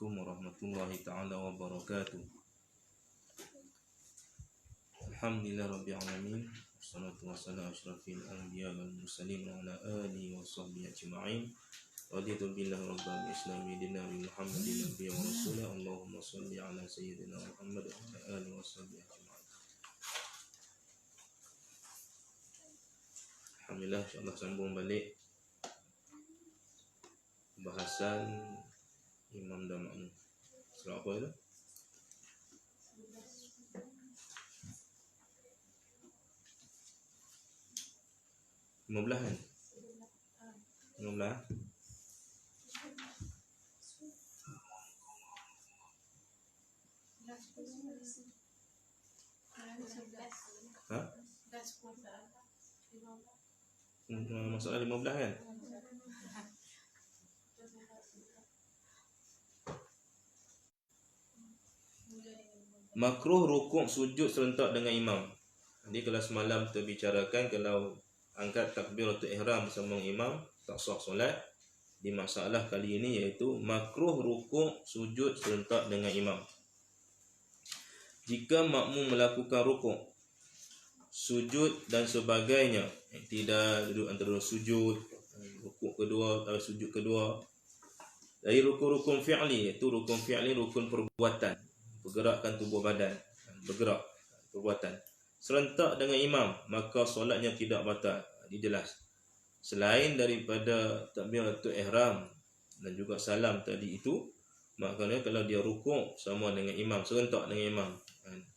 Assalamualaikum warahmatullahi ta'ala wabarakatuh. Alhamdulillah Rabbil Alamin. Wassalatu wassalamu asyrafil anbiya wal mursalin wa ala alihi wa sahbihi ajma'in. Raditu billahi rabbil islami dina bi Muhammadin nabiyyi wa rasulih. Allahumma shalli ala sayyidina Muhammad wa ala alihi wa sahbihi ajma'in. Alhamdulillah, insyaAllah sambung balik bahasan Imam dan Makmum. Surah apa itu? Lima kan? 15. Ha? Masalah 15 kan? Makruh rukuk sujud serentak dengan imam. Jadi kalau semalam kita bicarakan kalau angkat takbiratul ihram bersama imam tak sah solat. Di masalah kali ini iaitu makruh rukuk sujud serentak dengan imam. Jika makmum melakukan rukuk, sujud dan sebagainya, tidak duduk antara sujud, rukuk kedua atau sujud kedua, dari rukun-rukun fi'li, iaitu rukun fi'li rukun perbuatan, pergerakan tubuh badan, bergerak perbuatan serentak dengan imam, maka solatnya tidak batal. Ini jelas. Selain daripada takbiratul ihram dan juga salam tadi itu, maknanya kalau dia rukuk sama dengan imam, serentak dengan imam,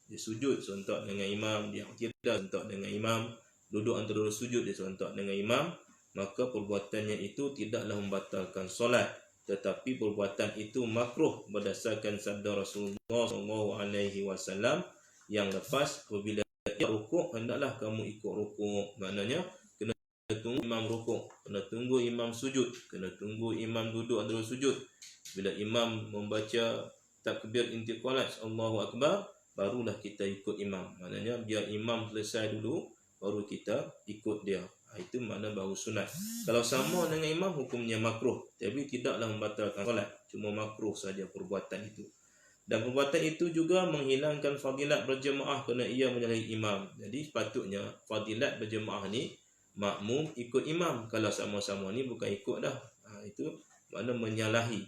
dia sujud serentak dengan imam, dia tidak serentak dengan imam, duduk antara sujud dia serentak dengan imam, maka perbuatannya itu tidaklah membatalkan solat, tetapi perbuatan itu makruh berdasarkan sabda Rasulullah SAW yang lepas, apabila dia rukuk hendaklah kamu ikut rukuk. Maknanya kena tunggu imam rukuk, kena tunggu imam sujud, kena tunggu imam duduk antara sujud. Bila imam membaca takbir intiqalat Allahu Akbar, barulah kita ikut imam. Maknanya biar imam selesai dulu baru kita ikut dia. Itu makna baru sunat. Kalau sama dengan imam, hukumnya makruh, tapi tidaklah membatalkan solat, cuma makruh saja perbuatan itu. Dan perbuatan itu juga menghilangkan fadilat berjemaah kerana ia menyalahi imam. Jadi sepatutnya fadilat berjemaah ni makmum ikut imam. Kalau sama-sama ni bukan ikut dah, itu makna menyalahi.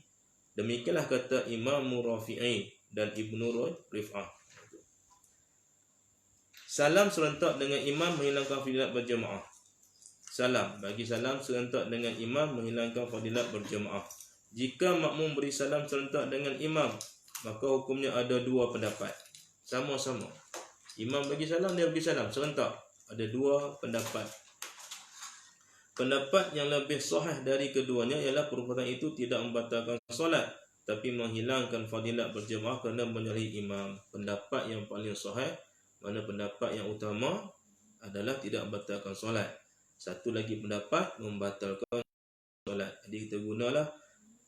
Demikianlah kata Imam Rafi'i dan Ibnu Rif'ah. Salam serentak dengan imam menghilangkan fadilat berjemaah. Salam, bagi salam serentak dengan imam menghilangkan fadilat berjemaah. Jika makmum beri salam serentak dengan imam, maka hukumnya ada dua pendapat. Sama-sama imam bagi salam, dia bagi salam serentak. Ada dua pendapat. Pendapat yang lebih sahih dari keduanya ialah perbuatan itu tidak membatalkan solat, tapi menghilangkan fadilat berjemaah kerana menyalahi imam. Pendapat yang paling sahih, mana pendapat yang utama adalah tidak membatalkan solat. Satu lagi pendapat membatalkan solat. Jadi kita gunalah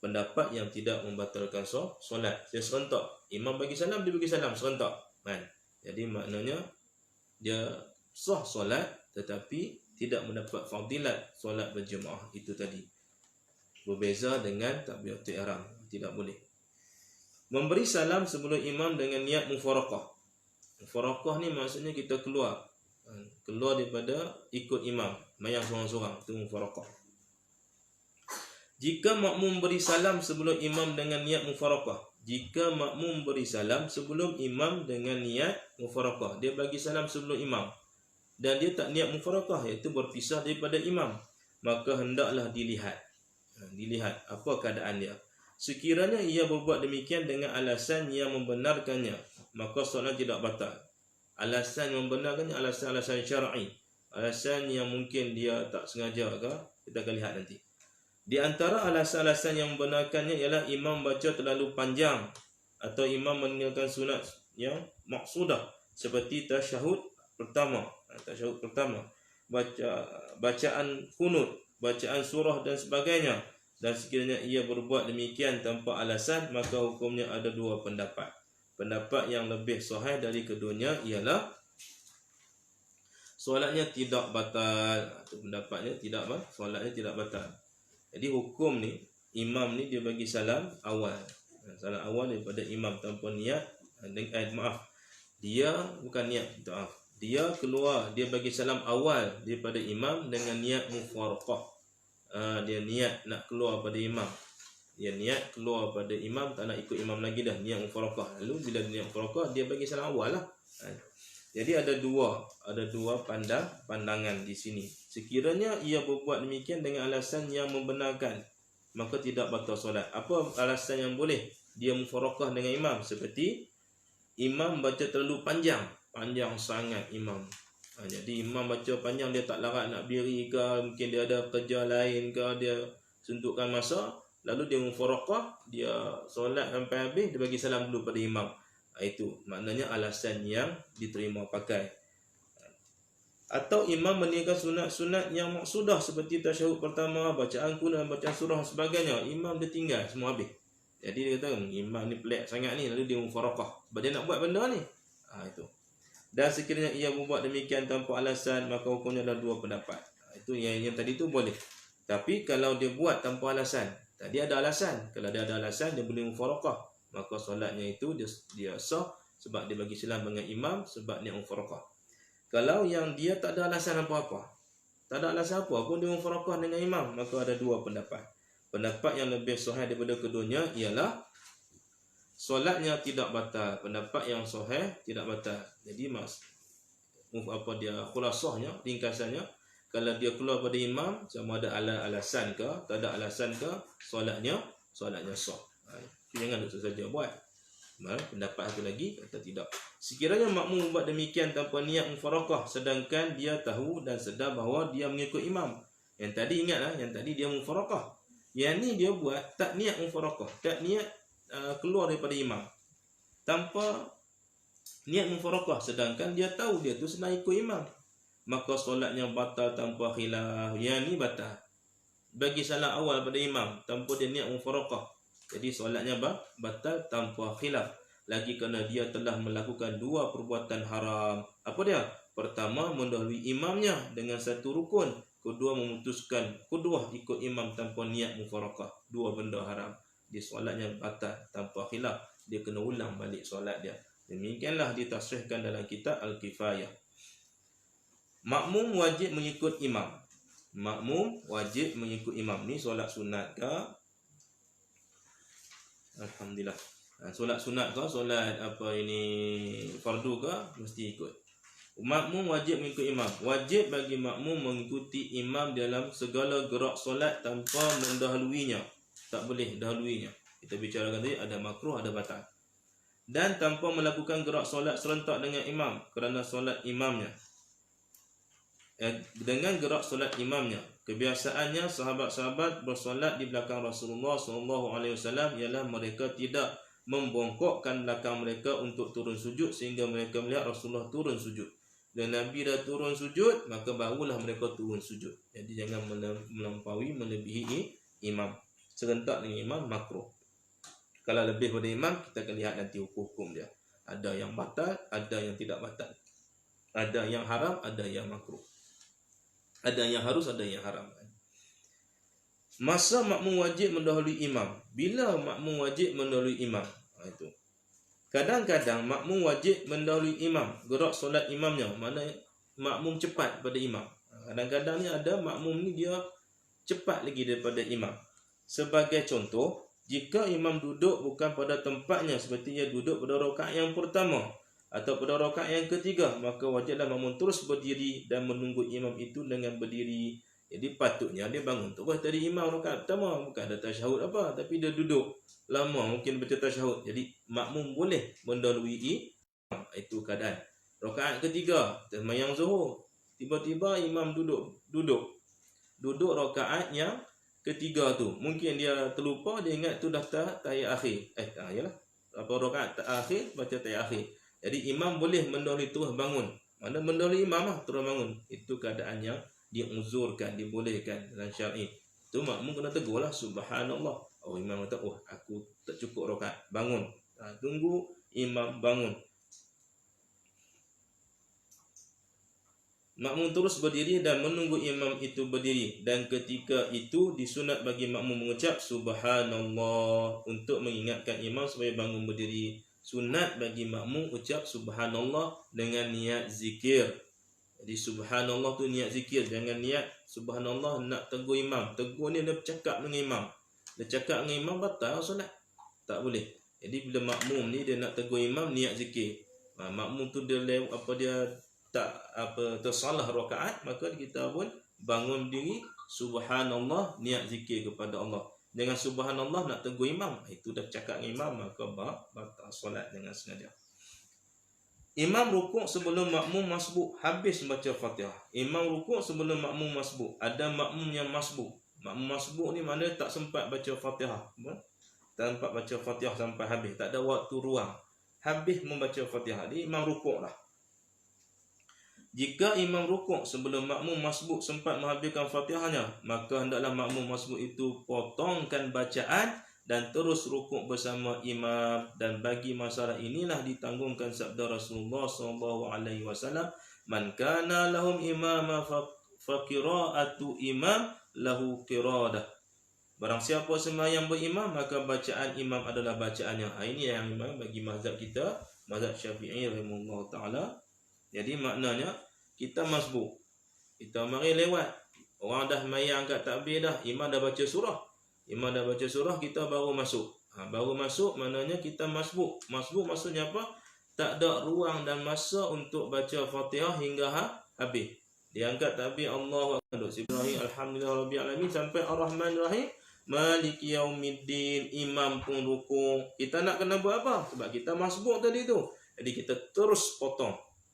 pendapat yang tidak membatalkan solat. Dia serentak. Imam bagi salam, dia bagi salam serentak. Jadi maknanya dia sah solat tetapi tidak mendapat fadilat solat berjemaah itu tadi. Berbeza dengan takbiratul ihram, tidak boleh. Memberi salam sebelum imam dengan niat mufaraqah. Mufaraqah ni maksudnya kita keluar daripada ikut imam, mayang seorang-seorang, itu mufaraqah. Jika makmum beri salam sebelum imam dengan niat mufaraqah, jika makmum beri salam sebelum imam dengan niat mufaraqah, dia bagi salam sebelum imam dan dia tak niat mufaraqah, iaitu berpisah daripada imam, maka hendaklah dilihat apa keadaan dia. Sekiranya ia berbuat demikian dengan alasan yang membenarkannya, maka solat tidak batal. Alasan yang membenarkannya alasan syar'i, alasan yang mungkin dia tak sengaja ke, kita akan lihat nanti. Di antara alasan-alasan yang membenarkannya ialah imam baca terlalu panjang atau imam meninggalkan sunat yang maksudah seperti tasyahud pertama, bacaan kunut, bacaan surah dan sebagainya. Dan sekiranya ia berbuat demikian tanpa alasan, maka hukumnya ada dua pendapat. Pendapat yang lebih sahih dari keduanya ialah solatnya tidak batal. Pendapatnya solatnya tidak batal. Jadi hukum ni, imam ni dia bagi salam awal. salam awal daripada imam tanpa niat, dia bukan niat, maaf. Dia keluar, dia bagi salam awal daripada imam dengan niat mufaraqah. Dia niat nak keluar pada imam. Dia niat keluar pada imam, tak nak ikut imam lagi dah, niat mufaraqah. Lalu bila niat mufaraqah, dia bagi salam awal lah. Jadi ada dua pandangan di sini. Sekiranya ia berbuat demikian dengan alasan yang membenarkan, maka tidak batal solat. Apa alasan yang boleh dia mufaraqah dengan imam? Seperti imam baca terlalu panjang sangat imam. Jadi imam baca panjang, dia tak larat nak berdiri ke, mungkin dia ada kerja lain ke, dia suntukkan masa, lalu dia mufaraqah, dia solat sampai habis, dia bagi salam dulu pada imam. Itu maknanya alasan yang diterima pakai. Atau imam meninggalkan sunat-sunat yang maksudah seperti tasyahud pertama, bacaan kunut, bacaan surah dan sebagainya. Imam dia tinggal semua habis. Jadi dia kata imam ni pelik sangat ni, lalu dia mufaraqah sebab dia nak buat benda ni. Itu. Dan sekiranya ia membuat demikian tanpa alasan, maka hukumnya ada dua pendapat. Itu yang tadi tu boleh. Tapi kalau dia buat tanpa alasan, tadi ada alasan. Kalau dia ada alasan, dia boleh mufaraqah, maka solatnya itu dia sah sebab dia bagi salam dengan imam sebab niat mufaraqah. Kalau yang dia tak ada alasan apa-apa, tak ada alasan apa pun dia mufaraqah dengan imam, maka ada dua pendapat. Pendapat yang lebih sahih daripada keduanya ialah solatnya tidak batal. Pendapat yang sahih tidak batal. Jadi dia khulasahnya, ringkasannya, kalau dia keluar pada imam sama ada alasan ke, tak ada alasan ke, solatnya sah. Jangan duduk saja buat. Pendapat satu lagi kata tidak. Sekiranya makmum buat demikian tanpa niat mufaraqah, sedangkan dia tahu dan sedar bahawa dia mengikut imam. Yang tadi ingatlah, yang tadi dia mufaraqah. Yang ni dia buat tak niat mufaraqah, tak niat keluar daripada imam, tanpa niat mufaraqah, sedangkan dia tahu dia tu senang ikut imam, maka solatnya batal tanpa khilaf. Yang ni batal. Bagi salam awal pada imam tanpa dia niat mufaraqah, jadi solatnya batal tanpa khilaf. Lagi kerana dia telah melakukan dua perbuatan haram. Apa dia? Pertama, mendahului imamnya dengan satu rukun. Kedua, memutuskan kedua ikut imam tanpa niat mufaraqah. Dua benda haram. Dia solatnya batal tanpa khilaf. Dia kena ulang balik solat dia. Demikianlah ditasrihkan dalam kitab Al-Kifayah. Makmum wajib mengikut imam. Makmum wajib mengikut imam. Ni solat sunat ke? Alhamdulillah. Solat sunat ke, solat fardu ke, mesti ikut. Makmum wajib mengikut imam. Wajib bagi makmum mengikuti imam dalam segala gerak solat tanpa mendahuluinya. Tak boleh dahuluinya. Kita bicarakan tadi ada makruh, ada batal. Dan tanpa melakukan gerak solat serentak dengan imam kerana solat imamnya. Dengan gerak solat imamnya. Kebiasaannya sahabat-sahabat bersolat di belakang Rasulullah SAW ialah mereka tidak membongkokkan belakang mereka untuk turun sujud sehingga mereka melihat Rasulullah turun sujud. Dan Nabi dah turun sujud, maka barulah mereka turun sujud. Jadi jangan melebihi imam. Serentak dengan imam makruh. Kalau lebih pada imam, kita akan lihat nanti hukum dia. Ada yang batal, ada yang tidak batal. Ada yang haram, ada yang makruh. Ada yang harus, ada yang haram. Masa makmum wajib mendahului imam. Bila makmum wajib mendahului imam? Itu. Kadang-kadang makmum wajib mendahului imam. Gerak solat imamnya. Mana makmum cepat pada imam. Kadang-kadang ni ada makmum ni dia cepat lagi daripada imam. Sebagai contoh, jika imam duduk bukan pada tempatnya, seperti ia duduk pada rakaat yang pertama atau pada rakaat yang ketiga, maka wajiblah makmum terus berdiri dan menunggu imam itu dengan berdiri. Jadi patutnya dia bangun terus dari imam rakaat pertama, bukan ada tasyahud apa, tapi dia duduk lama mungkin baca tasyahud. Jadi makmum boleh mendahului imam. Itu keadaan. Rakaat ketiga, sembahyang Zuhur, tiba-tiba imam duduk rakaat yang ketiga tu. Mungkin dia terlupa, dia ingat tu dah tahiyat akhir. Rakaat akhir baca tahiyat akhir. Jadi imam boleh mendahului terus bangun. Mana mendahului imam lah terus bangun. Itu keadaan yang diuzurkan, dibolehkan dalam syar'i. Tu makmum kena tegur lah, subhanallah. Imam kata, aku tak cukup rakaat, bangun. Tunggu imam bangun. Makmum terus berdiri dan menunggu imam itu berdiri, dan ketika itu disunat bagi makmum mengucap subhanallah untuk mengingatkan imam supaya bangun berdiri. Sunat bagi makmum ucap subhanallah dengan niat zikir. Jadi subhanallah tu niat zikir, jangan niat subhanallah nak tegur imam. Tegur ni dia bercakap dengan imam. Dia cakap dengan imam batal solat. Tak boleh. Jadi bila makmum ni dia nak tegur imam niat zikir. Makmum tu dia tersalah rakaat, maka kita pun bangun diri subhanallah niat zikir kepada Allah. Dengan subhanallah nak tegur imam, itu dah cakap dengan imam, maka batal solat dengan sengaja. Imam rukuk sebelum makmum masbuk, habis baca Fatihah. Imam rukuk sebelum makmum masbuk. Ada makmum yang masbuk. Makmum masbuk ni mana tak sempat baca Fatihah. Tak sempat baca Fatihah sampai habis, tak ada waktu ruang. Habis membaca Fatihah, dia imam rukuk lah. Jika imam rukuk sebelum makmum masbuk sempat menghabiskan Fatihahnya, maka hendaklah makmum masbuk itu potongkan bacaan dan terus rukuk bersama imam. Dan bagi masalah inilah ditanggungkan sabda Rasulullah SAW, man kana lahum imama fa qira'atu imam lahu qiradah. Barang siapa sembahyang berimam, maka bacaan imam adalah bacaannya. Ini yang imam bagi mazhab kita, mazhab Syafi'i rahimahullah ta'ala. Jadi maknanya kita masbuk, kita mari lewat, orang dah maya angkat takbir dah, imam dah baca surah. Imam dah baca surah, kita baru masuk. Baru masuk maknanya kita masbuk. Masbuk maksudnya apa? Tak ada ruang dan masa untuk baca Fatihah hingga habis. Dia angkat takbir Allahu Akbar, Ibrahim alhamdulillah rabbil alamin sampai Ar-Rahmanir Rahim Maliki Yaumiddin, imam pun rukuk. Kita nak kena buat apa? Sebab kita masbuk tadi tu. Jadi kita terus potong.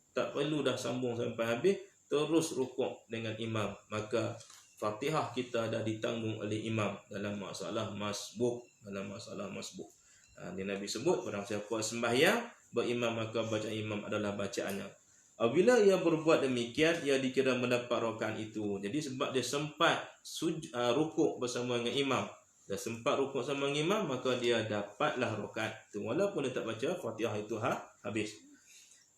Tak perlu dah sambung sampai habis, terus rukuk dengan imam. Maka Fatihah kita dah ditanggung oleh imam dalam masalah masbuk. Dia Nabi sebut, barang siapa sembahyang berimam, maka bacaan imam adalah bacaannya. Apabila ia berbuat demikian, ia dikira mendapat rakaat itu. Jadi sebab dia sempat rukuk bersama dengan imam, dia sempat rukuk sama dengan imam, maka dia dapatlah rakaat itu, walaupun dia tak baca Fatihah itu habis.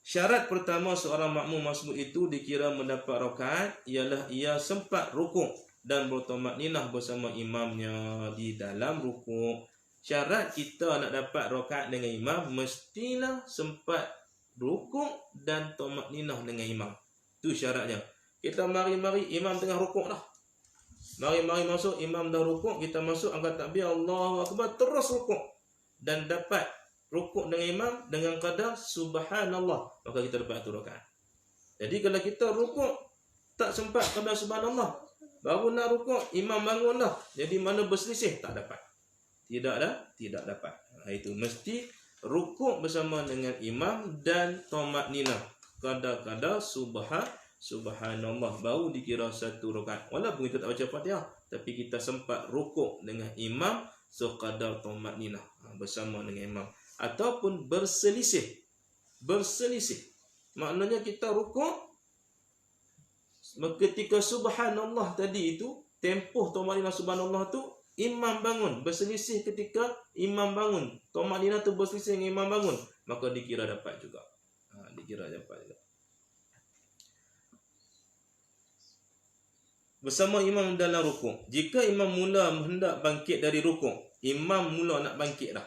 Syarat pertama seorang makmum masbuk itu dikira mendapat rakaat ialah ia sempat rukuk dan bertamakninah bersama imamnya di dalam rukuk. Syarat kita nak dapat rakaat dengan imam, mestilah sempat rukuk dan tamakninah dengan imam. Itu syaratnya. Kita mari-mari imam tengah rukuk dah. Mari-mari masuk, imam dah rukuk, kita masuk angkat takbir Allahu Akbar, terus rukuk dan dapat rukuk dengan imam dengan qadar subhanallah, maka kita dapat tu rakaat. Jadi kalau kita rukuk tak sempat qadar subhanallah, baru nak rukuk imam bangun dah, jadi mana berselisih, tak dapat. Tidak dapat. Itu mesti rukuk bersama dengan imam dan tamakninah qadar subhanallah, baru dikira satu rakaat. Walaupun kita tak baca Fatihah, tapi kita sempat rukuk dengan imam sekadar tamakninah bersama dengan imam. Ataupun berselisih. Maknanya kita rukuk, ketika subhanallah tadi itu, tempoh tamakninah subhanallah tu, imam bangun. Berselisih ketika imam bangun, tamakninah tu berselisih dengan imam bangun, maka dikira dapat juga. Bersama imam dalam rukuk. Jika imam mula hendak bangkit dari rukuk, imam mula nak bangkit dah.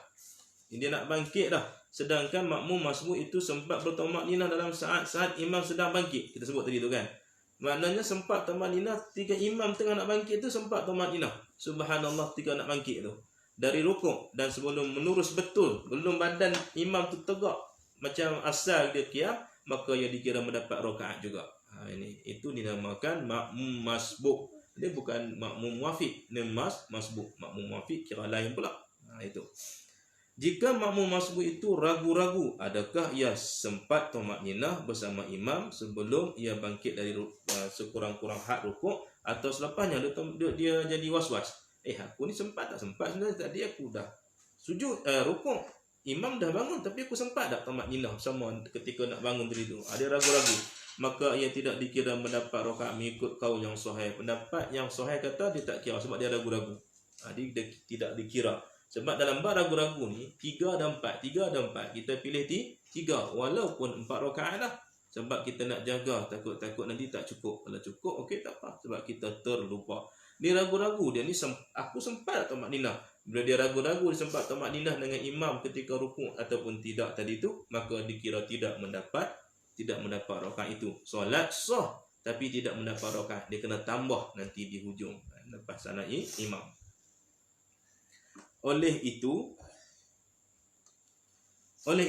Dia nak bangkit dah. Sedangkan makmum masbuk itu sempat bertamakninah dalam saat-saat imam sedang bangkit. Kita sebut tadi tu kan. Maknanya sempat tamakninah ketika imam tengah nak bangkit tu, sempat tamakninah subhanallah ketika nak bangkit tu dari rukuk. Dan sebelum menurus betul, belum badan imam tu tegak macam asal dia qiyam, maka ia dikira mendapat rakaat juga. Itu dinamakan makmum masbuk. Dia bukan makmum muafiq. Dia masbuk. Makmum muafiq kira lain pula. Itu. Jika makmum masbuk itu ragu-ragu adakah ia sempat tamakninah bersama imam sebelum ia bangkit dari sekurang-kurang had rukuk, atau selepasnya dia jadi was-was. Aku ni sempat tak sempat sebenarnya, tadi aku dah sujud rukuk, imam dah bangun, tapi aku sempat tak tamakninah sama ketika nak bangun tadi tu. Ada ragu-ragu, maka ia tidak dikira mendapat rakaat mengikut kaul yang sahih. Pendapat yang sahih kata dia tak kira sebab dia ragu-ragu. Dia tidak dikira. Sebab dalam bab ragu-ragu ni 3 dan 4, kita pilih 3 walaupun 4 rakaat lah. Sebab kita nak jaga, takut nanti tak cukup. Kalau cukup, okey tak apa. Sebab kita terlupa. Dia ragu-ragu, dia ni aku sempat tak tamakninah. Bila dia ragu-ragu, dia sempat tamakninah dengan imam ketika rukuk ataupun tidak tadi tu, maka dikira tidak mendapat rakaat itu. Solat sah tapi tidak mendapat rakaat. Dia kena tambah nanti di hujung lepas salat imam. Oleh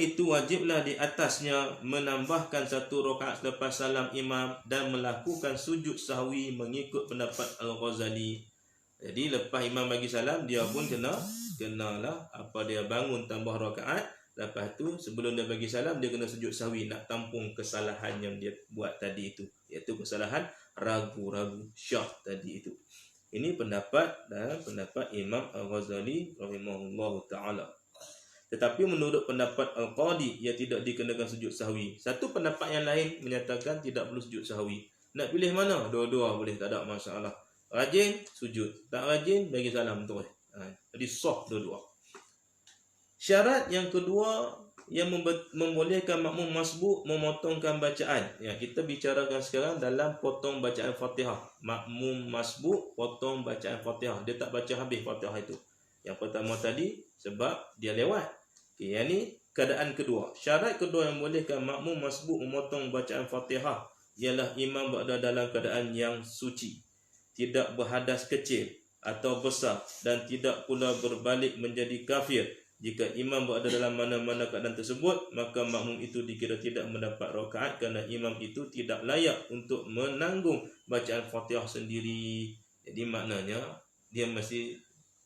itu wajiblah di atasnya menambahkan satu rakaat selepas salam imam dan melakukan sujud sahwi mengikut pendapat Al-Ghazali. Jadi lepas imam bagi salam, dia pun kenalah dia bangun tambah rakaat. Lepas tu sebelum dia bagi salam, dia kena sujud sahwi nak tampung kesalahan yang dia buat tadi itu, iaitu kesalahan ragu-ragu syah tadi itu. Ini pendapat Imam Al-Ghazali rahimahullahu taala. Tetapi menurut pendapat Al-Qadi, ia tidak dikenakan sujud sahwi. Satu pendapat yang lain menyatakan tidak perlu sujud sahwi. Nak pilih mana? Dua-dua boleh, tak ada masalah. Rajin sujud, tak rajin bagi salam terus. Jadi sah dua-dua. Syarat yang kedua yang membolehkan makmum masbuk memotongkan bacaan. Ya, kita bicarakan sekarang dalam potong bacaan Fatihah. Makmum masbuk potong bacaan Fatihah. Dia tak baca habis Fatihah itu. Yang pertama tadi sebab dia lewat. Okay, yang ni keadaan kedua. Syarat kedua yang bolehkan makmum masbuk memotong bacaan Fatihah ialah imam berada dalam keadaan yang suci, tidak berhadas kecil atau besar dan tidak pula berbalik menjadi kafir. Jika imam berada dalam mana-mana keadaan tersebut, maka makmum itu dikira tidak mendapat rakaat kerana imam itu tidak layak untuk menanggung bacaan Fatihah sendiri. Jadi maknanya dia masih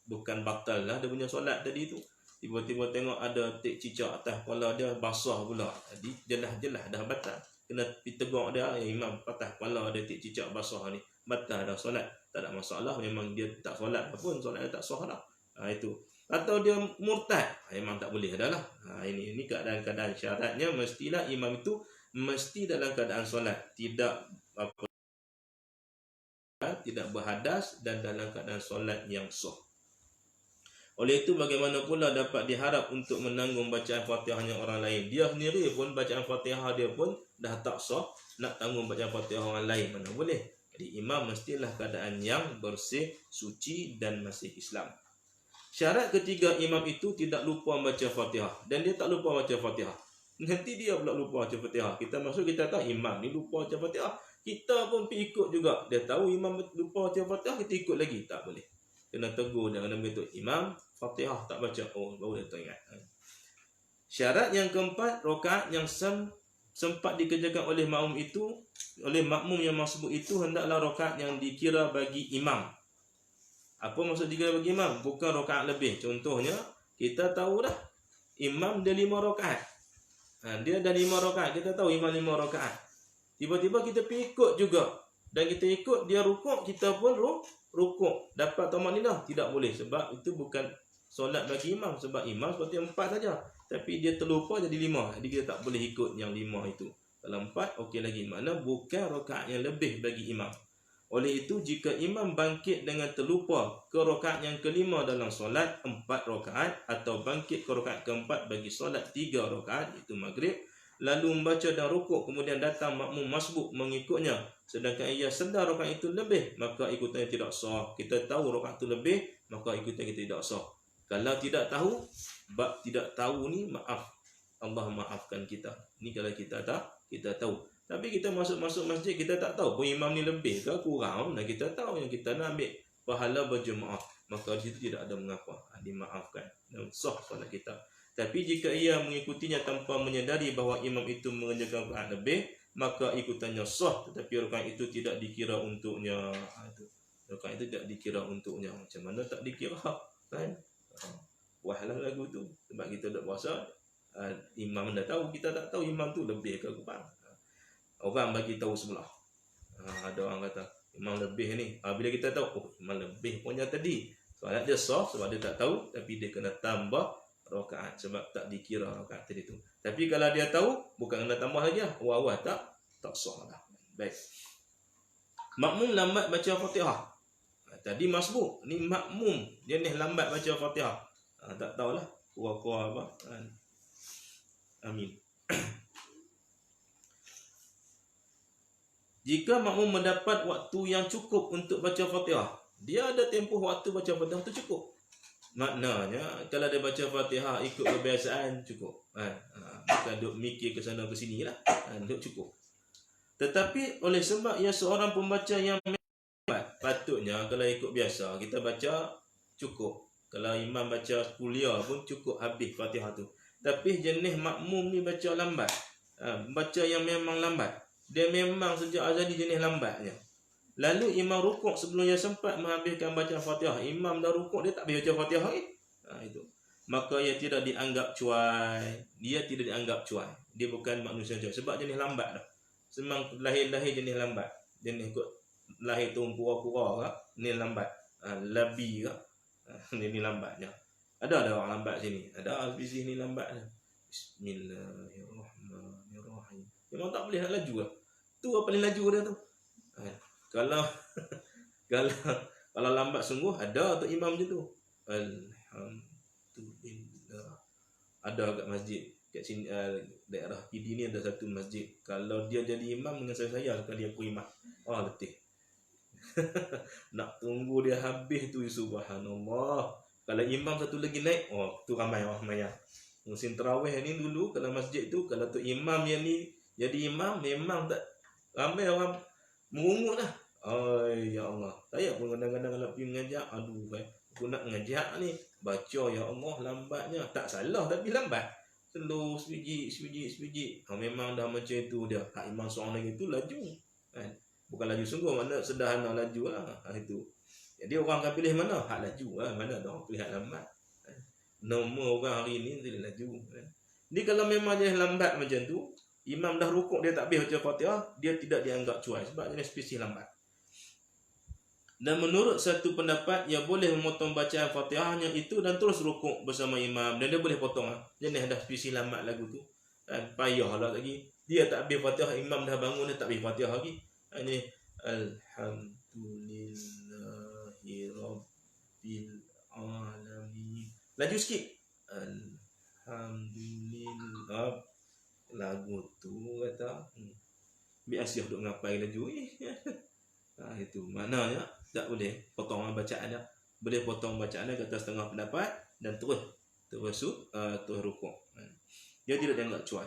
bukan batal lah dia punya solat tadi tu. Tiba-tiba tengok ada tik cicak atas kepala dia basah pula. Jadi jelas-jelas dah batal. Kena tegur dia, ya imam patah kepala ada tik cicak basah ni. Batal dah solat. Tak ada masalah, memang dia tak solat pun, solat dia tak sah dah. Itu. Atau dia murtad, imam tak boleh dah lah. Ini keadaan-keadaan syaratnya mestilah imam itu mesti dalam keadaan solat, tidak berhadas dan dalam keadaan solat yang sah. Oleh itu bagaimana pula dapat diharap untuk menanggung bacaan Fatihahnya orang lain? Dia sendiri pun bacaan Fatihah dia pun dah tak sah, nak tanggung bacaan Fatihah orang lain mana boleh. Jadi imam mestilah keadaan yang bersih, suci dan masih Islam. Syarat ketiga, imam itu tidak lupa baca Fatihah. Dan dia tak lupa baca Fatihah. Nanti dia pula lupa baca Fatihah. Kita tahu imam ni lupa baca Fatihah. Kita pun pergi ikut juga. Dia tahu imam lupa baca Fatihah, kita ikut lagi. Tak boleh. Kena tegur, jangan begitu. Imam Fatihah tak baca. Oh, baru dia teringat. Syarat yang keempat, rakaat yang sempat dikerjakan oleh makmum yang masbuk itu hendaklah rakaat yang dikira bagi imam. Apa maksud dikira bagi imam? Bukan rakaat lebih. Contohnya, kita tahu dah imam dia 5 rakaat. Dia dah 5 rakaat. Kita tahu imam 5 rakaat. Tiba-tiba kita pergi ikut juga. Dan kita ikut dia rukuk, kita pun rukuk. Dapat tamakninah? Tidak boleh. Sebab itu bukan solat bagi imam. Sebab imam seperti 4 saja. Tapi dia terlupa jadi 5. Jadi kita tak boleh ikut yang 5 itu. Kalau 4, okey lagi. Makna bukan rakaat yang lebih bagi imam. Oleh itu, jika imam bangkit dengan terlupa ke rakaat yang kelima dalam solat 4 rakaat atau bangkit ke rakaat keempat bagi solat 3 rakaat, iaitu maghrib, lalu membaca dan rukuk, kemudian datang makmum masbuk mengikutnya, sedangkan ia sedar rakaat itu lebih, maka ikutannya tidak sah. Kita tahu rakaat itu lebih, maka ikutan kita tidak sah. Kalau tidak tahu, bab tidak tahu ni maaf. Allah maafkan kita. Ni kalau kita tahu. Tapi kita masuk masjid, kita tak tahu pun imam ni lebih ke kurang, dan kita tahu yang kita nak ambil pahala berjemaah, maka di situ tidak ada mengapa, dimaafkan dan sah solat kita. Tapi jika ia mengikutinya tanpa menyadari bahawa imam itu mengerjakan rakaat lebih, maka ikutannya sah, tetapi rakaat itu tidak dikira untuknya. Rakaat itu tidak dikira untuknya. Macam mana tak dikira kan? Wahlah lagu tu. Sebab kita tak puasa, imam dah tahu, kita tak tahu imam tu lebih ke kurang. Orang bagi tahu sebelah. Ada orang kata imam lebih ni. Bila kita tahu, oh imam lebih punya tadi, solat dia sah sebab dia tak tahu, tapi dia kena tambah rakaat sebab tak dikira rakaat tadi tu. Tapi kalau dia tahu, bukan kena tambah lagi lah. Awal-awal tak sah dah. Baik. Makmum lambat baca Fatihah. Tadi masbuk, ni makmum dia ni lambat baca Fatihah. Tak tahulah kurang-kurang apa. Amin. Jika makmum mendapat waktu yang cukup untuk baca Fatihah, dia ada tempoh waktu baca Fatihah tu cukup. Maknanya kalau dia baca Fatihah ikut kebiasaan cukup. Bukan duk mikir ke sana ke sini lah. Duk cukup. Tetapi oleh sebab ia seorang pembaca yang patutnya kalau ikut biasa kita baca cukup. Kalau imam baca kuliah pun cukup habis Fatihah tu. Tapi jenis makmum ni baca lambat. Baca yang memang lambat. Dia memang sejak azali jenis lambatnya. Lalu imam rukuk sebelum dia sempat menghabiskan bacaan Fatihah. Imam dah rukuk, dia tak habis baca Fatihah lagi. Itu. Maka ia tidak dianggap cuai. Dia tidak dianggap cuai. Dia bukan manusia cuai. Sebab jenis lambat dah. Semang lahir-lahir jenis lambat. Jenis kot lahir tu pura-pura kah? Ni lambat. Labi kah? Ni lambatnya. Ada orang lambat sini. Ada di sini lambatnya. Bismillahirrahmanirrahim. Memang tak boleh nak laju lah. Tu apa paling laju dia tu. Kalau lambat sungguh ada tu imam je tu. Alhamdulillah. Ada kat masjid kat sini daerah PD ni ada satu masjid. Kalau dia jadi imam dengan saya sekali aku imam. Letih. Nak tunggu dia habis tu subhanallah. Kalau imam satu lagi naik, tu ramai yang musim tarawih ni dulu kalau masjid tu kalau tu imam yang ni jadi imam memang tak ramai orang mengungut lah. Ya Allah. Saya pun kadang-kadang kalau pergi mengajak, aku nak mengajak ni. Baca ya Allah lambatnya. Tak salah tapi lambat. Slow, sebiji. Memang dah macam itu dia. Hak imam seorang lagi tu laju. Bukan laju sungguh, mana sederhana laju lah. Itu. Jadi orang akan pilih mana? Hak laju lah. Mana ada orang pilih hak lambat. Nombor orang hari ni dia laju. Jadi kalau memang dia lambat macam tu, imam dah rukuk dia tak habis baca Fatihah, dia tidak dianggap cuai sebab jenis spesies lambat. Dan menurut satu pendapat, ia boleh memotong bacaan Fatihahnya itu dan terus rukuk bersama imam. Dan dia boleh potong lah. Jenis dah spesies lambat lagu tu. Payah lah lagi. Dia tak habis Fatihah, imam dah bangun, dia tak habis Fatihah lagi. Ini Alhamdulillahi Rabbil Alamin. Laju sikit. Alhamdulillah. Lagu tu kata biar asyik duk ngapai laju itu maknanya tak boleh potong bacaan dia. Boleh potong bacaan dia kata setengah pendapat dan terus rukuk. Dia tidak dianggap cuai.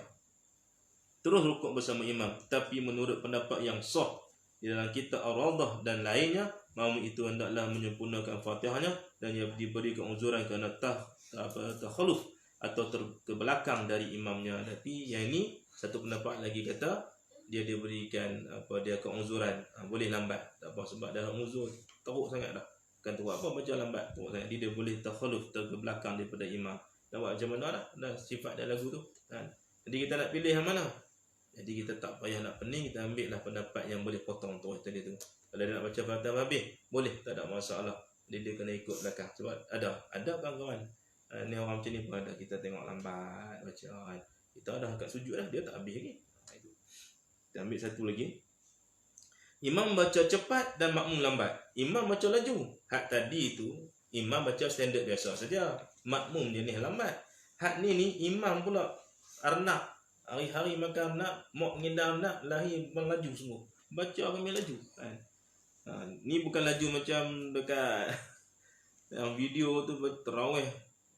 Terus rukuk bersama imam. Tapi menurut pendapat yang sah di dalam kitab Ar-Rawdah dan lainnya, makmum itu hendaklah menyempurnakan Fatihahnya dan dia diberikan uzuran kerana takhalluf atau ke belakang dari imamnya. Tapi yang ini satu pendapat lagi kata dia diberikan dia keuzuran, boleh lambat tak apa sebab dalam uzur teruk sangat dah. Kan tu apa baca lambat teruk sangat. Dia boleh takhalluf ke belakang daripada imam. Tak buat macam mana dah sifat dalam lagu tu. Jadi kita nak pilih yang mana? Jadi kita tak payah nak pening, kita ambil lah pendapat yang boleh potong terus tadi tu. Kalau dia nak baca Fatihah habis, boleh, tak ada masalah. Dia kena ikut belakang sebab ada kawan-kawan. Ni orang macam ni pun ada. Kita tengok lambat bacaan. Kita dah kat sujud dah, dia tak habis lagi. Kita ambil satu lagi. Imam baca cepat dan makmum lambat. Imam baca laju. Hak tadi tu imam baca standard biasa saja. Makmum jenis lambat. Hak ni imam pula arnab. Hari-hari makan arnab, mok ngindar arnab, lahir melaju semua. Baca kami laju. Ni bukan laju macam dekat yang video tu tarawih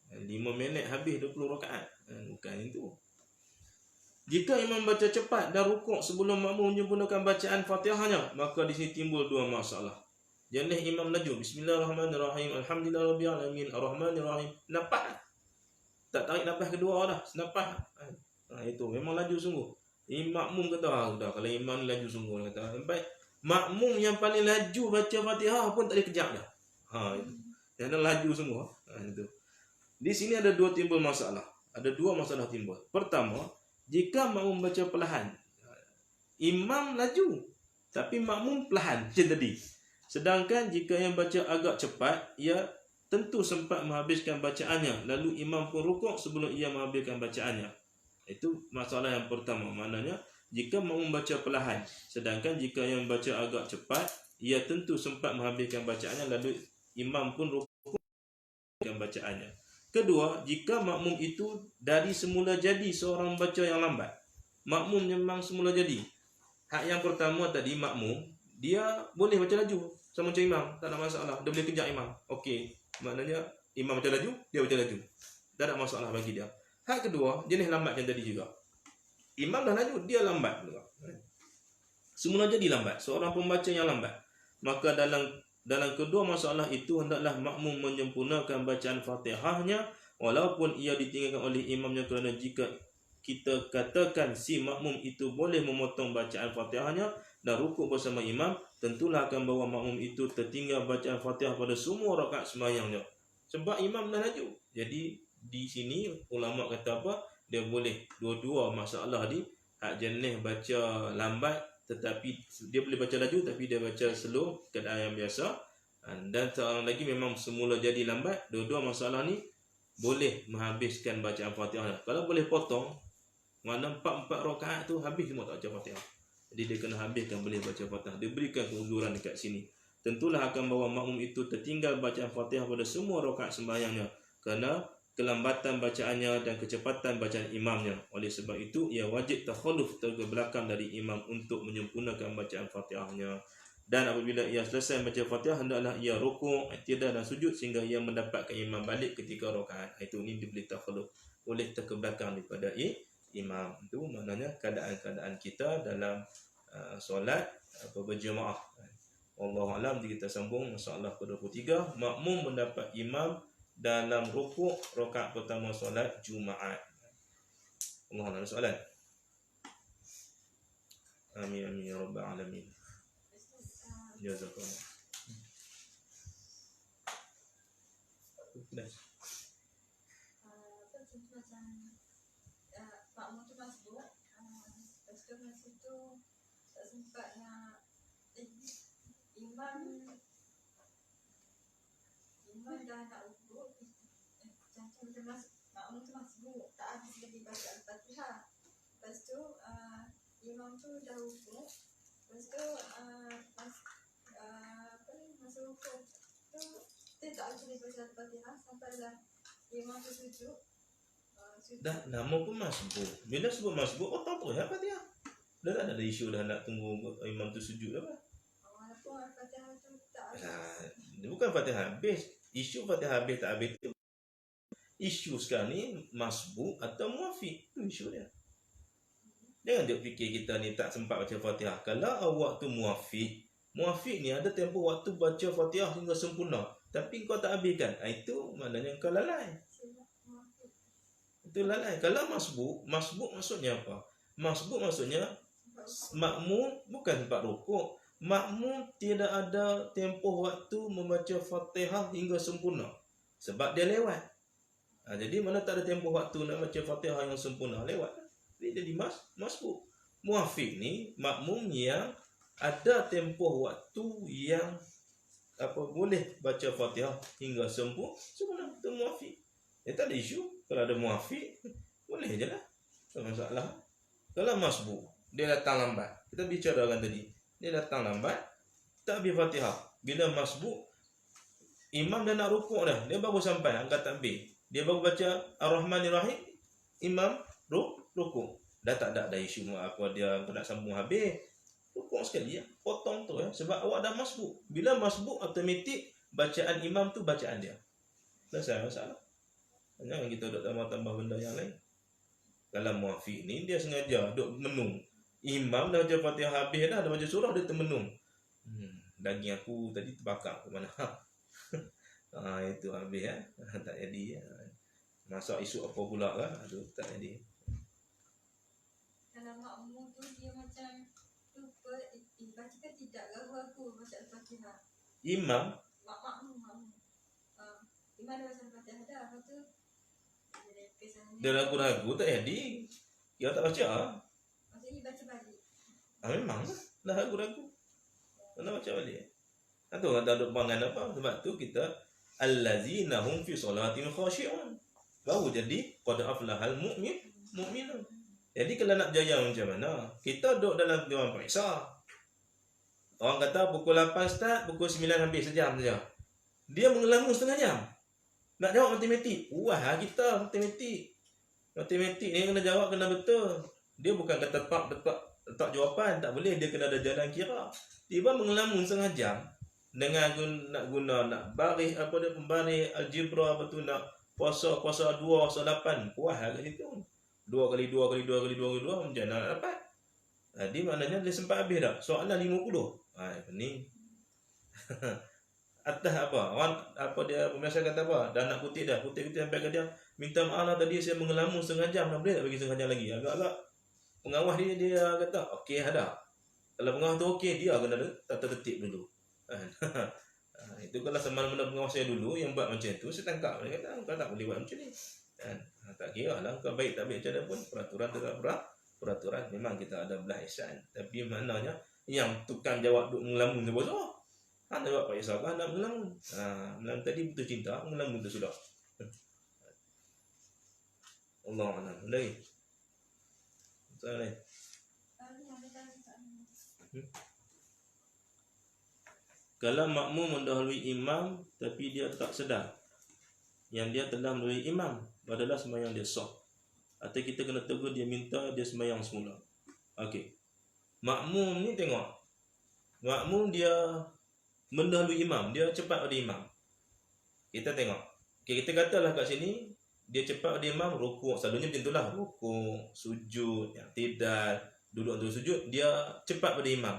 5 minit habis 20 rakaat. Bukan itu. Jika imam baca cepat dan rukuk sebelum makmum menyempurnakan bacaan Fatihahnya, maka di sini timbul dua masalah. Jenis imam laju, Bismillahirrahmanirrahim, Alhamdulillahirabbil alamin, Arrahmanirrahim. Nafas. Tak tarik nafas kedua dah, nafas. Itu memang laju sungguh. Makmum kata dah kalau imam ni laju sungguh kata. Sampai makmum yang paling laju baca Fatihah pun tak boleh kejap dah. Itu. Yang dah laju sungguh. Itu. Di sini ada dua timbul masalah. Ada dua masalah timbul. Pertama, jika makmum baca perlahan, imam laju tapi makmum perlahan macam tadi. Sedangkan jika yang baca agak cepat, ia tentu sempat menghabiskan bacaannya, lalu imam pun rukuk sebelum ia menghabiskan bacaannya. Itu masalah yang pertama. Maknanya jika makmum baca perlahan, sedangkan jika yang baca agak cepat, ia tentu sempat menghabiskan bacaannya, lalu imam pun rukuk dengan bacaannya. Kedua, jika makmum itu dari semula jadi seorang baca yang lambat. Makmum memang semula jadi. Hak yang pertama tadi makmum, dia boleh baca laju sama macam imam, tak ada masalah. Dia boleh kejar imam. Okey, maknanya imam baca laju, dia baca laju. Tak ada masalah bagi dia. Hak kedua, jenis lambat yang tadi juga. Imam dah laju, dia lambat juga. Semula jadi lambat, seorang pembaca yang lambat. Maka dalam kedua masalah itu hendaklah makmum menyempurnakan bacaan Fatihahnya walaupun ia ditinggalkan oleh imamnya, kerana jika kita katakan si makmum itu boleh memotong bacaan Fatihahnya dan rukuk bersama imam, tentulah akan bawa makmum itu tertinggal bacaan Fatihah pada semua rakaat sembahyangnya. Sebab imam dah laju. Jadi di sini ulama kata apa? Dia boleh dua-dua masalah di hak jenis baca lambat, tetapi dia boleh baca laju tapi dia baca slow keadaan yang biasa. Dan seorang lagi memang semula jadi lambat. Dua-dua masalah ni boleh menghabiskan bacaan Fatihah. Kalau boleh potong, mana 4 rakaat tu habis semua tak baca Fatihah. Jadi dia kena habiskan boleh baca Fatihah. Dia berikan keuzuran dekat sini. Tentulah akan bawa makmum itu tertinggal bacaan Fatihah pada semua rakaat sembahyangnya kerana kelambatan bacaannya dan kecepatan bacaan imamnya. Oleh sebab itu, ia wajib takhalluf terbelakang dari imam untuk menyempurnakan bacaan Fatihahnya. Dan apabila ia selesai baca Fatihah, hendaklah ia rukuk, i'tidal dan sujud sehingga ia mendapatkan imam balik ketika rakaat. Itu ni dia boleh takhalluf, boleh terbelakang daripada imam. Itu maknanya keadaan-keadaan kita dalam solat berjemaah. Wallahu alam. Kita sambung masalah ke-23, makmum mendapat imam dalam rukuk rakaat pertama solat Jumaat. Allah ada soalan? Amin amin ya rabbal alamin. Jazakallah. Makmum tu masuk, lepas tu masa tu tak sempat nak imam dah nak rukuk, makmum tu masuk, tak habis lagi baca Al-Fatihah. Lepas tu imam tu dah rukuk, lepas tu masa rukuk tu dia tak habis lagi baca Al-Fatihah sampailah imam tu sujud. Dah nama pun masbuk. Bila sebut masbuk, tahu tu ya Fatihah. Dah tak ada isu dah nak tunggu imam tu sujud dah. Walaupun Al-Fatihah tu tak habis. Bukan Fatihah habis. Isu Fatihah habis tak habis tu. Isu sekarang ni masbuk atau muafiq. Tu isu dia. Jangan dia fikir kita ni tak sempat baca Fatihah. Kalau awak tu muafiq ni ada tempoh waktu baca Fatihah hingga sempurna, tapi kau tak habiskan. Itu maknanya kau lalai. Itu lalai. Kalau masbuk maksudnya apa? Masbuk maksudnya makmum bukan tempat rukuk. Makmum tidak ada tempoh waktu membaca Fatihah hingga sempurna sebab dia lewat. Jadi mana tak ada tempoh waktu nak baca Fatihah yang sempurna, lewat. Jadi masbuk. Muafiq ni makmum yang ada tempoh waktu yang boleh baca Fatihah hingga sempurna. Itu muafiq. Tak ada isu. Kalau ada muafiq, boleh je lah. Tak masalah. Kalau masbuk, dia datang lambat. Kita bicarakan tadi. Dia datang lambat, tak habis Fatihah. Bila masbuk, imam dah nak rukuk dah. Dia baru sampai, angkat takbir. Dia baru baca Ar-Rahmanir-Rahim, imam rukuk. Dah tak ada isu apa dia nak sambung habis. Rukuk sekali ya. Potong tu ya. Sebab awak dah masbuk. Bila masbuk, automatik bacaan imam tu bacaan dia. Selesai masalah. Jangan kita duduk tambah benda yang lain. Kalau muafiq ni dia sengaja duduk menung. Imam dah baca Fatihah habis dah baca surah, dia termenung. Daging aku tadi terbakar ke mana? Itu habis ya. Tak jadi. Masak isu apa pula kan? Aduh, tak jadi. Kalau makmum tu dia macam lupa baca kan tidak ragu-ragu baca Al-Fatihah. Imam Makmum. Imam dah baca Al-Fatihah dah. Lepas tu dia ragu-ragu tak jadi. Dia tak baca. Maksudnya baca balik. Memang dah ragu-ragu. Nak baca balik. Itu tak ada pangan apa. Sebab tu kita allazina hum fi salatin khashi'un. Baru jadi qad aflahal mu'minun. Jadi kalau nak berjaya macam mana? Kita duduk dalam dewan periksa. Orang kata pukul 8 start, pukul 9 habis sejam saja. Dia mengelama setengah jam. Nak jawab matematik. Wah, kita matematik. Matematik ni kena jawab kena betul. Dia bukan kata tak letak jawapan, tak boleh, dia kena ada jalan kira. Tiba mengelamun setengah jam dengan nak baris apa dia, pembaris algebra, apa tu, nak kuasa 2 kuasa 8, puas kat situ. 2 kali 2 kali 2 kali 2 kali 2 macam mana nak dapat? Jadi maknanya dia sempat habis dah. Soalan 50. Ni atas apa? Orang apa dia pemirsa kata apa? Dah nak kutip sampai ke dia, minta maaf lah tadi saya mengelamun setengah jam, dah boleh tak bagi setengah jam lagi? Agak-agak pengawas dia kata okey ada. Kalau pengawas tu okey, dia kena tata tertib dulu. Itu kalau mana pengawas saya dulu yang buat macam tu, saya tangkap. Dia kata kau tak boleh buat macam ni. Tak kira lah kau baik tak baik macam mana pun, peraturan tetap peraturan. Memang kita ada belah ihsan, tapi maknanya yang tukang jawab duk ngelamun tu bosok. Anda buat Pak Isa kan nak ngelamun. Malam tadi betul cinta, ngelamun tu sudah. Allah alam. Lagi. Soalan. Kalau makmum mendahului imam tapi dia tak sedar yang dia telah mendahului imam, padahal sembahyang dia sah, atau kita kena tegur dia, minta dia sembahyang semula. Okey. Makmum ni tengok. Makmum dia mendahului imam, dia cepat pada imam. Kita tengok. Okey, kita katalah kat sini dia cepat pada imam, rukuk, selalunya macam itulah, rukuk, sujud, i'tidal, duduk untuk sujud, dia cepat pada imam.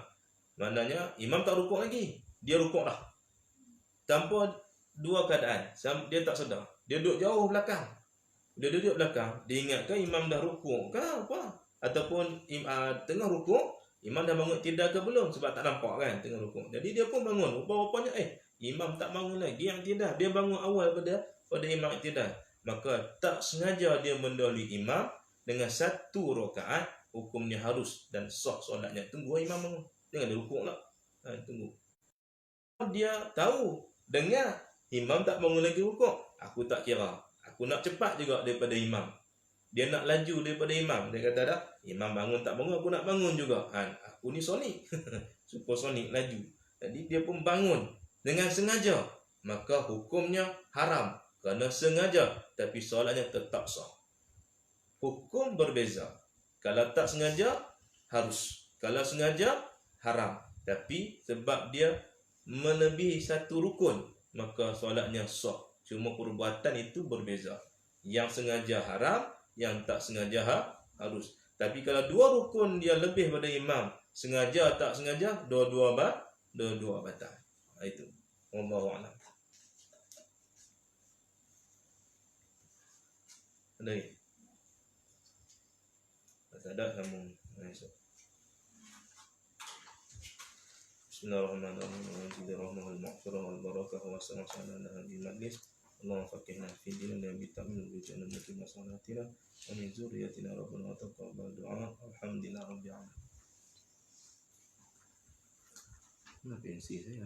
Maknanya imam tak rukuk lagi, dia rukuk dah. Tanpa dua keadaan, dia tak sedar, dia duduk jauh belakang. Dia duduk belakang, dia ingatkan imam dah rukuk ke apa, ataupun tengah rukuk, imam dah bangun tidak ke belum, sebab tak nampak kan tengah rukuk. Jadi dia pun bangun, rupa-rupanya imam tak bangun lagi yang tidak, dia bangun awal pada imam tidak. Maka tak sengaja dia mendahului imam dengan 1 rakaat, hukumnya harus dan sah solatnya. Tunggu imam bangun, jangan dia rukuk lah. Tunggu. Dia tahu dengar imam tak bangun lagi rukuk, aku tak kira, aku nak cepat juga daripada imam. Dia nak laju daripada imam. Dia kata dah, imam bangun tak bangun, aku nak bangun juga. Aku ni sonik. Supersonik, laju. Jadi dia pun bangun dengan sengaja. Maka hukumnya haram kerana sengaja, tapi solatnya tetap sah. Hukum berbeza. Kalau tak sengaja, harus. Kalau sengaja, haram. Tapi sebab dia melebihi 1 rukun, maka solatnya sah. Cuma perbuatan itu berbeza. Yang sengaja haram, yang tak sengaja harus. Tapi kalau 2 rukun dia lebih pada imam, sengaja tak sengaja, dua-dua batal. Itu. Wallahu a'lam. Ada lagi? Tak ada, sambung. Bismillahirrahmanirrahim. Bismillahirrahmanirrahim. Maghfirah wal barakah wa sallallahu ala nabi majlis. Allahumma faqihna fi din wa bitamil wajhana mutim salatina wa min zurriyyatina rabbana wa taqabbal du'a. Alhamdulillah rabbil alamin. Kenapa pensi saya?